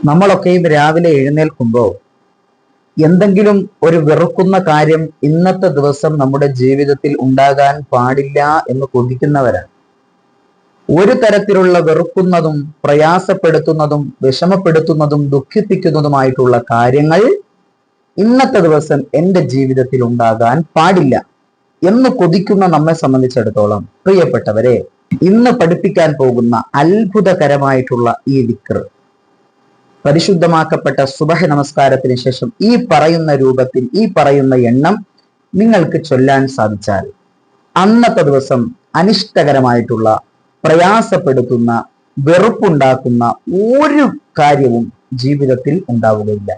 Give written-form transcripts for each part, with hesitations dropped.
നമ്മളൊക്കെയും രാവിലെ എഴുന്നേൽക്കുമ്പോൾ എന്തെങ്കിലും ഒരു വെറുക്കുന്ന കാര്യം ഇന്നത്തെ ദിവസം നമ്മുടെ ജീവിതത്തിൽ ഉണ്ടാകാൻ പാടില്ല എന്ന് കൊതിക്കുന്നവരാണ്. ഒരു തരത്തിലുള്ള വെറുക്കുന്നതും പ്രയാസപ്പെടുത്തുന്നതും വിഷമപ്പെടുത്തുന്നതും ദുഃഖിപ്പിക്കുന്നതുമായിട്ടുള്ള കാര്യങ്ങൾ ഇന്നത്തെ ദിവസം എൻ്റെ ജീവിതത്തിൽ ഉണ്ടാകാൻ പാടില്ല എന്ന് കൊതിക്കുന്ന നമ്മെ സംബന്ധിച്ചിടത്തോളം പ്രിയപ്പെട്ടവരെ, ഇന്ന് പഠിപ്പിക്കാൻ പോകുന്ന അത്ഭുതകരമായിട്ടുള്ള ഈ ദിക്ർ, പരിശുദ്ധമാക്കപ്പെട്ട സുബഹി നമസ്കാരത്തിന് ശേഷം ഈ പറയുന്ന രൂപത്തിൽ ഈ പറയുന്ന എണ്ണം നിങ്ങൾക്ക് ചൊല്ലാൻ സാധിച്ചാൽ അന്നത്തെ ദിവസം അനിഷ്ടകരമായിട്ടുള്ള, പ്രയാസപ്പെടുത്തുന്ന, വെറുപ്പുണ്ടാക്കുന്ന ഒരു കാര്യവും ജീവിതത്തിൽ ഉണ്ടാവുകയില്ല.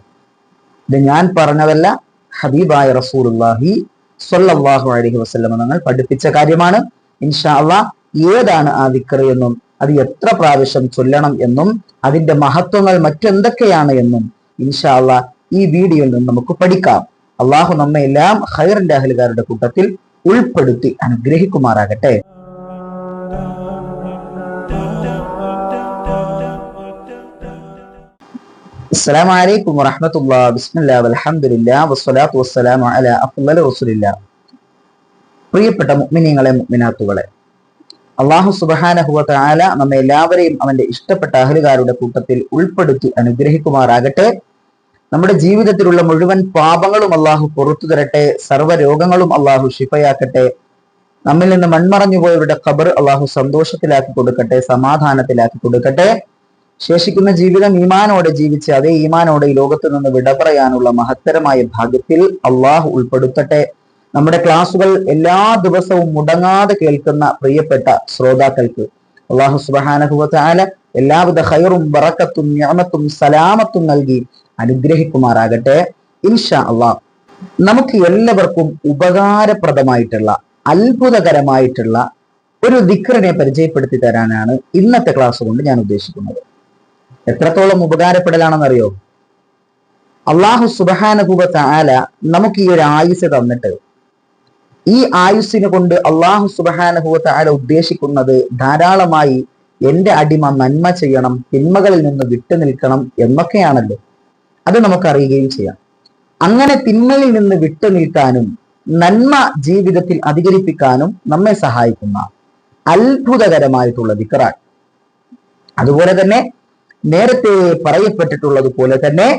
ഇത് ഞാൻ പറഞ്ഞതല്ല, ഹബീബായ റസൂലുള്ളാഹി സ്വല്ലല്ലാഹു അലൈഹി വസല്ലം തങ്ങൾ പഠിപ്പിച്ച കാര്യമാണ്. ഇൻഷാ അല്ലാഹ് ഏതാണ് ആ ദിക്ർ എന്നും അത് എത്ര പ്രാവശ്യം ചൊല്ലണം എന്നും അതിന്റെ മഹത്വങ്ങൾ മറ്റെന്തൊക്കെയാണ് എന്നും ഇൻഷാ അല്ലാഹ് ഈ വീഡിയോയിൽ നിന്ന് നമുക്ക് പഠിക്കാം. അള്ളാഹു നമ്മെ എല്ലാം ഖൈറിന്റെ അഹ്ലുകാരുടെ കൂട്ടത്തിൽ ഉൾപ്പെടുത്തി അനുഗ്രഹിക്കുമാറാകട്ടെ. അസ്സലാമു അലൈക്കും വറഹ്മത്തുള്ളാഹി. ബിസ്മില്ലാഹി വൽഹംദുലില്ലാഹി വസ്സലാത്തു വസ്സലാമു അലാ അഫ്ളൽ റസൂലില്ലാഹ്. പ്രിയപ്പെട്ട മുഅ്മിനീങ്ങളെ, മുഅ്മിനാത്തുകളെ, അല്ലാഹു സുബ്ഹാനഹു വ തആല നമ്മെ എല്ലാവരെയും അവന്റെ ഇഷ്ടപ്പെട്ട അഹ്ലുകാരുടെ കൂട്ടത്തിൽ ഉൾപ്പെടുത്തി അനുഗ്രഹിക്കുമാറാകട്ടെ. നമ്മുടെ ജീവിതത്തിലുള്ള മുഴുവൻ പാപങ്ങളും അല്ലാഹു പുറത്തു തരട്ടെ. സർവ്വ രോഗങ്ങളും അല്ലാഹു ശിഫയാക്കട്ടെ. നമ്മിൽ നിന്ന് മൺമറഞ്ഞു പോയവരുടെ ഖബർ അല്ലാഹു സന്തോഷത്തിലാക്കി കൊടുക്കട്ടെ, സമാധാനത്തിലാക്കി കൊടുക്കട്ടെ. ശേഷിക്കുന്ന ജീവിതം ഈമാനോടെ ജീവിച്ച് അതേ ഈമാനോടെ ഈ ലോകത്ത് നിന്ന് വിട പറയാനുള്ള മഹത്തരമായ ഭാഗ്യത്തിൽ അള്ളാഹു ഉൾപ്പെടുത്തട്ടെ. നമ്മുടെ ക്ലാസുകൾ എല്ലാ ദിവസവും മുടങ്ങാതെ കേൾക്കുന്ന പ്രിയപ്പെട്ട ശ്രോതാക്കൾക്ക് അള്ളാഹു സുബ്ഹാനഹു വ തആല എല്ലാവിധ ഖൈറും ബറക്കത്തും നിഅമത്തും സലാമത്തും നൽകി അനുഗ്രഹിക്കുമാറാകട്ടെ. ഇൻഷാ അള്ളാഹ് നമുക്ക് എല്ലാവർക്കും ഉപകാരപ്രദമായിട്ടുള്ള, അത്ഭുതകരമായിട്ടുള്ള ഒരു ദിക്റിനെ പരിചയപ്പെടുത്തി തരാനാണ് ഇന്നത്തെ ക്ലാസ് കൊണ്ട് ഞാൻ ഉദ്ദേശിക്കുന്നത്. എത്രത്തോളം ഉപകാരപ്പെടലാണെന്നറിയോ? അള്ളാഹു സുബ്ഹാനഹു വ തആല നമുക്ക് ഈ ഒരു ആയുസ് തന്നിട്ട് ഈ ആയുസ്സിനെ കൊണ്ട് അള്ളാഹു സുബ്ഹാനഹു വ തആല ഉദ്ദേശിക്കുന്നത് ധാരാളമായി എൻ്റെ അടിമ നന്മ ചെയ്യണം, തിന്മകളിൽ നിന്ന് വിട്ടു നിൽക്കണം എന്നൊക്കെയാണല്ലോ. അത് നമുക്കറിയുകയും ചെയ്യാം. അങ്ങനെ തിന്മയിൽ നിന്ന് വിട്ടു നിൽക്കാനും നന്മ ജീവിതത്തിൽ അധികരിപ്പിക്കാനും നമ്മെ സഹായിക്കുന്ന അത്ഭുതകരമായിട്ടുള്ള ദിക്റാണ്. അതുപോലെ തന്നെ നേരത്തെ പറയപ്പെട്ടിട്ടുള്ളത് പോലെ തന്നെ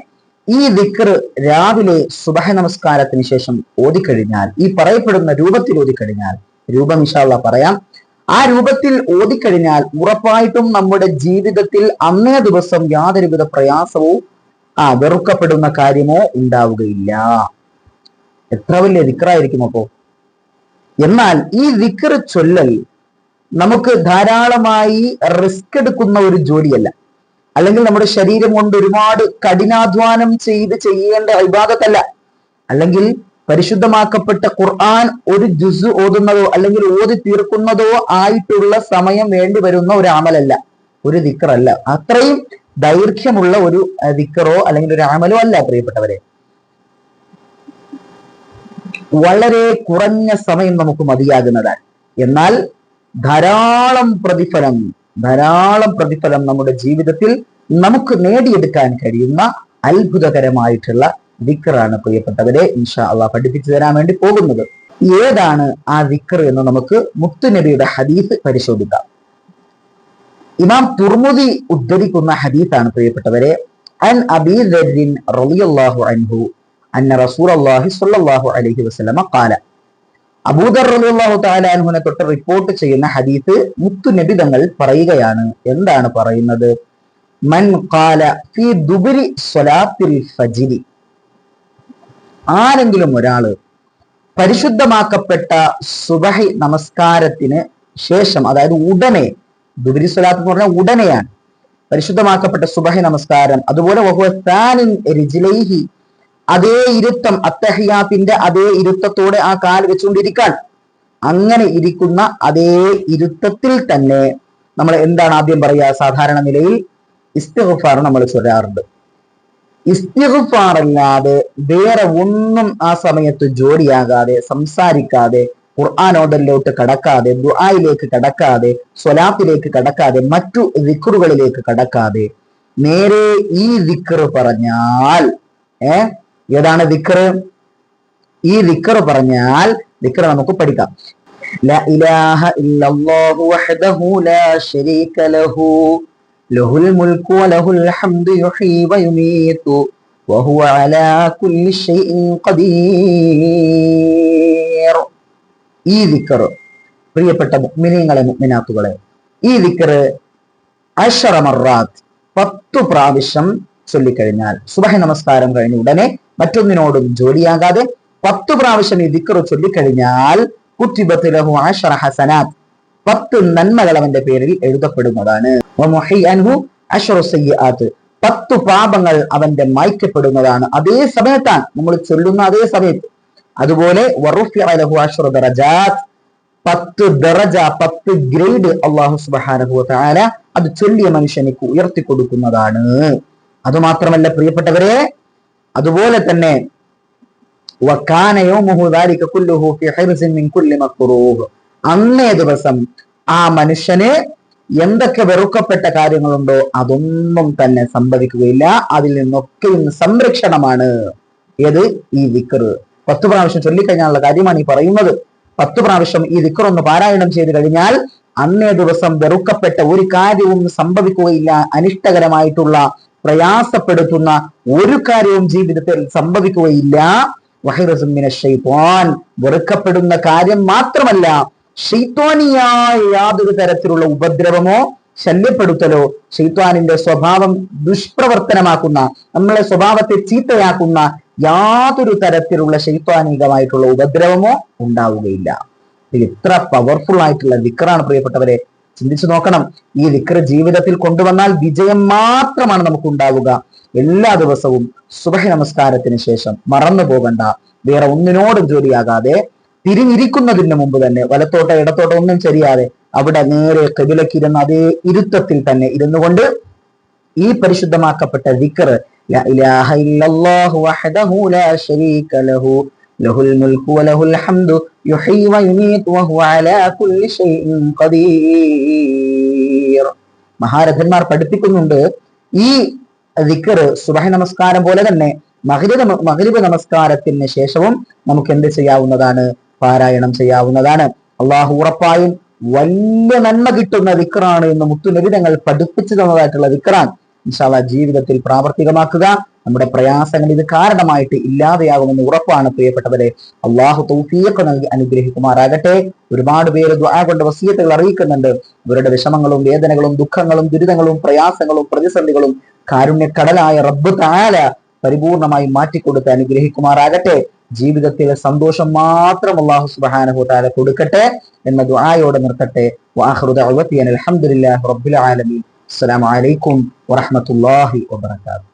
ഈ ദിക്ർ രാവിലെ സുബഹി നമസ്കാരത്തിന് ശേഷം ഓതിക്കഴിഞ്ഞാൽ, ഈ പറയപ്പെടുന്ന രൂപത്തിൽ ഓതിക്കഴിഞ്ഞാൽ, രൂപം ഇൻഷാ അല്ലാഹ് പറയാം, ആ രൂപത്തിൽ ഓതിക്കഴിഞ്ഞാൽ ഉറപ്പായിട്ടും നമ്മുടെ ജീവിതത്തിൽ അന്നേ ദിവസം യാതൊരുവിധ പ്രയാസവും വെറുക്കപ്പെടുന്ന കാര്യമോ ഉണ്ടാവുകയില്ല. എത്ര വലിയ ദിക്റായിരിക്കും അപ്പോ. എന്നാൽ ഈ ദിക്ർ ചൊല്ലൽ നമുക്ക് ധാരാളമായി റിസ്ക് എടുക്കുന്ന ഒരു ജോലിയല്ല, അല്ലെങ്കിൽ നമ്മുടെ ശരീരം കൊണ്ട് ഒരുപാട് കഠിനാധ്വാനം ചെയ്യേണ്ട ഇബാദത്തല്ല, അല്ലെങ്കിൽ പരിശുദ്ധമാക്കപ്പെട്ട ഖുർആൻ ഒരു ജുസ് ഓതുന്നതോ അല്ലെങ്കിൽ ഓതി തീർക്കുന്നതോ ആയിട്ടുള്ള സമയം വേണ്ടി വരുന്ന ഒരു അമലല്ല, ഒരു ദിക്റല്ല. അത്രയും ദൈർഘ്യമുള്ള ഒരു ദിക്റോ അല്ലെങ്കിൽ ഒരു അമലോ അല്ല പ്രിയപ്പെട്ടവരെ. വളരെ കുറഞ്ഞ സമയം നമുക്ക് മതിയാകുന്നതാണ്. എന്നാൽ ധാരാളം പ്രതിഫലം നമ്മുടെ ജീവിതത്തിൽ നമുക്ക് നേടിയെടുക്കാൻ കഴിയുന്ന അത്ഭുതകരമായിട്ടുള്ള ദിക്റാണ് പ്രിയപ്പെട്ടവരെ ഇൻഷാ അള്ളാഹ് പഠിപ്പിച്ചു തരാൻ വേണ്ടി പോകുന്നത്. ഏതാണ് ആ ദിക്ർ എന്ന് നമുക്ക് മുത്തുനബിയുടെ ഹദീസ് പരിശോധിക്കാം. ഇമാം തുർമുദി ഉദ്ധരിക്കുന്ന ഹദീസാണ് പ്രിയപ്പെട്ടവരെ. അൻ അബീ ദർരിൻ റളിയല്ലാഹു അൻഹു അന്ന റസൂലുള്ളാഹി സ്വല്ലല്ലാഹു അലൈഹി വസല്ലമ ഖാല. അബൂദർ റളിയല്ലാഹു തആല അൻഹുവിനെ തൊട്ട് റിപ്പോർട്ട് ചെയ്യുന്ന ഹദീസ് മുത്തുനബി തങ്ങൾ പറയുകയാണ്. എന്താണ് പറയുന്നത്? മൻ ഖാല ഫീ ദുബരി സ്വലാത്തിൽ ഫജ്രി, ആരെങ്കിലും ഒരാള് പരിശുദ്ധമാക്കപ്പെട്ട സുബഹി നമസ്കാരത്തിന് ശേഷം, അതായത് ഉടനെ, ദുബരി സ്വലാത്ത് എന്ന് പറഞ്ഞാൽ ഉടനെയാണ് പരിശുദ്ധമാക്കപ്പെട്ട സുബഹി നമസ്കാരം, അതുപോലെ വഹുവ സാനിൻ റിജ്ലൈഹി, അതേ ഇരുത്തം, അത്തഹിയാത്തിന്റെ അതേ ഇരുത്തത്തോടെ ആ കാൽ വെച്ചുകൊണ്ടിരിക്കാൻ, അങ്ങനെ ഇരിക്കുന്ന അതേ ഇരുത്തത്തിൽ തന്നെ നമ്മൾ എന്താണ് ആദ്യം പറയുക? സാധാരണ നിലയിൽ ഇസ്തിഗ്ഫാർ നമ്മൾ ചൊല്ലാറുണ്ട്. ഇസ്തിഗ്ഫാർ അല്ലാതെ വേറെ ഒന്നും ആ സമയത്ത് ജോലിയാകാതെ, സംസാരിക്കാതെ, ഖുർആനോദലിലോട്ട് കടക്കാതെ, ദുആയിലേക്ക് കടക്കാതെ, സ്വലാത്തിലേക്ക് കടക്കാതെ, മറ്റു ദിക്റുകളിലേക്ക് കടക്കാതെ നേരെ ഈ ദിക്ർ പറഞ്ഞാൽ, ഏതാണ് ദിക്ർ? ഈ ദിക്ർ പറഞ്ഞാൽ, ദിക്ർ നമുക്ക് പഠിക്കാം. ലാ ഇലാഹ ഇല്ലല്ലാഹു വഹ്ദഹു ലാ ശരീക ലഹു ലഹുൽ മുൽക്കു വലഹുൽ ഹംദു യുഹ്യി വയുമീതു വഹുവ അലാ കുല്ലി ഷൈഇൻ ഖദീർ. ഈ ദിക്ർ പ്രിയപ്പെട്ട മുഅ്മിനീങ്ങളെ മുഅ്മിനാത്തുകളെ, ഈ ദിക്ർ 10 മർറാത്ത് 10 പ്രാവശ്യം ചൊല്ലിക്കഴിഞ്ഞാൽ, സുബഹി നമസ്കാരം കഴിഞ്ഞ ഉടനെ മറ്റൊന്നിനോടും ജോലിയാകാതെ 10 പ്രാവശ്യം ഈ ദിക്ർ ചൊല്ലിക്കഴിഞ്ഞാൽ കുത്തിബത്ത് ലഹു 10 ഹസനാത്ത്, 10 നന്മകൾ അവന്റെ പേരിൽ എഴുതപ്പെടുന്നതാണ്. വമുഹി അൻഹു 10 സയ്യിആത്ത്, 10 പാപങ്ങൾ അവന്റെ മായ്ക്കപ്പെടുന്നതാണ്. അതേ സമയത്താണ് നമ്മൾ ചൊല്ലുന്ന അതേ സമയത്ത്. അതുപോലെ വറുഫിഅ ലഹു 10 ദറജാത്ത്, 10 ദറജ, 10 ഗ്രേഡ് അല്ലാഹു സുബ്ഹാനഹു വ തആല അത് ചൊല്ലിയ മനുഷ്യനിക്ക് ഉയർത്തി കൊടുക്കുന്നതാണ്. അതുമാത്രമല്ല പ്രിയപ്പെട്ടവരെ, അതുപോലെ തന്നെ വകാന യൗമുഹു ദാലിക കുല്ലുഹു ഫീ ഹിർസിൻ മിൻ കുല്ലി മക്റൂഹ്, അന്നേ ദിവസം ആ മനുഷ്യന് എന്തൊക്കെ വെറുക്കപ്പെട്ട കാര്യങ്ങളുണ്ടോ അതൊന്നും തന്നെ സംഭവിക്കുകയില്ല. അതിൽ നിന്നൊക്കെയും സംരക്ഷണമാണ്. ഏത്? ഈ ദിക്ർ 10 പ്രാവശ്യം ചൊല്ലിക്കഴിഞ്ഞാലുള്ള കാര്യമാണ് ഈ പറയുന്നത്. 10 പ്രാവശ്യം ഈ ദിക്ർ ഒന്ന് പാരായണം ചെയ്ത് കഴിഞ്ഞാൽ അന്നേ ദിവസം വെറുക്കപ്പെട്ട ഒരു കാര്യവും സംഭവിക്കുകയില്ല. അനിഷ്ടകരമായിട്ടുള്ള, പ്രയാസപ്പെടുത്തുന്ന ഒരു കാര്യവും ജീവിതത്തിൽ സംഭവിക്കുകയില്ല. വഹിറസും മിനശ് ശൈത്വാൻ, വെറുക്കപ്പെടുന്ന കാര്യം മാത്രമല്ല, ശൈത്വാനിയായ യാതൊരു തരത്തിലുള്ള ഉപദ്രവമോ ശല്യപ്പെടുത്തലോ, ശൈത്വാനിന്റെ സ്വഭാവം ദുഷ്പ്രവർത്തനമാക്കുന്ന, നമ്മളെ സ്വഭാവത്തെ ചീത്തയാക്കുന്ന യാതൊരു തരത്തിലുള്ള ശൈത്വാനികമായിട്ടുള്ള ഉപദ്രവമോ ഉണ്ടാവുകയില്ല. ഇത്ര പവർഫുൾ ആയിട്ടുള്ള ദിക്റാണ് പ്രിയപ്പെട്ടവരെ. ചിന്തിച്ചു നോക്കണം. ഈ ദിക്ർ ജീവിതത്തിൽ കൊണ്ടുവന്നാൽ വിജയം മാത്രമാണ് നമുക്ക് ഉണ്ടാവുക. എല്ലാ ദിവസവും സുബഹി നമസ്കാരത്തിന് ശേഷം മറന്നു പോകണ്ട, വേറെ ഒന്നിനോടും ജോലിയാകാതെ തിരിഞ്ഞിരിക്കുന്നതിന് മുമ്പ് തന്നെ വലത്തോട്ടോ ഇടത്തോട്ടോ ഒന്നും ചെയ്യാതെ അവിടെ നേരെ ഖിബിലക്കിരുന്ന അതേ ഇരുത്തത്തിൽ തന്നെ ഇരുന്നു കൊണ്ട് ഈ പരിശുദ്ധമാക്കപ്പെട്ട ദിക്ർ ലാ ഇലാഹ ഇല്ലല്ലാഹു വഹ്ദഹു ലാ ശരീക ലഹു ലഹുൽ മുൽക്കു വലഹുൽ ഹംദു യുഹ്യി വയുമീതു വഹുവ അലാ കുല്ലി ഷൈഇൻ ഖദീർ. മഹാരഥന്മാർ പഠിപ്പിക്കുന്നുണ്ട്, ഈ ദിക്ർ സുബഹി നമസ്കാരം പോലെ തന്നെ മഗ്രിബ് നമസ്കാരത്തിന് ശേഷവും നമുക്ക് എന്ത് ചെയ്യാവുന്നതാണ്? പാരായണം ചെയ്യാവുന്നതാണ്. അള്ളാഹു ഉറപ്പായും വലിയ നന്മ കിട്ടുന്ന ദിക്റാണ് എന്ന് മുത്തുനബി തങ്ങൾ പഠിപ്പിച്ചു തന്നതായിട്ടുള്ള ദിക്റാണ്. ഇൻഷാ അല്ലാഹ് ജീവിതത്തിൽ പ്രാവർത്തികമാക്കുക. നമ്മുടെ പ്രയാസങ്ങൾ ഇത് കാരണമായിട്ട് ഇല്ലാതെയാകുമെന്ന് ഉറപ്പാണ് പ്രിയപ്പെട്ടവരെ. അള്ളാഹു തൗഫീഖ് നൽകി അനുഗ്രഹിക്കുമാറാകട്ടെ. ഒരുപാട് പേര് ദുആ കൊണ്ട് വസിയത്തുകൾ അറിയിക്കുന്നുണ്ട്. അവരുടെ വിഷമങ്ങളും വേദനകളും ദുഃഖങ്ങളും ദുരിതങ്ങളും പ്രയാസങ്ങളും പ്രതിസന്ധികളും കാരുണ്യക്കടലായ റബ്ബ് തആല പരിപൂർണമായി മാറ്റിക്കൊടുത്ത് അനുഗ്രഹിക്കുമാറാകട്ടെ. ജീവിതത്തിൽ സന്തോഷം മാത്രം അല്ലാഹു സുബ്ഹാനഹു വ തആല കൊടുക്കട്ടെ എന്ന ദുആയോടെ നിർത്തട്ടെ. വആഖിറു ദഅവതി അൽഹംദുലില്ലാഹി റബ്ബിൽ ആലമീൻ. അസ്സലാമു അലൈക്കും വറഹ്മത്തുള്ളാഹി വബറകാതുഹു.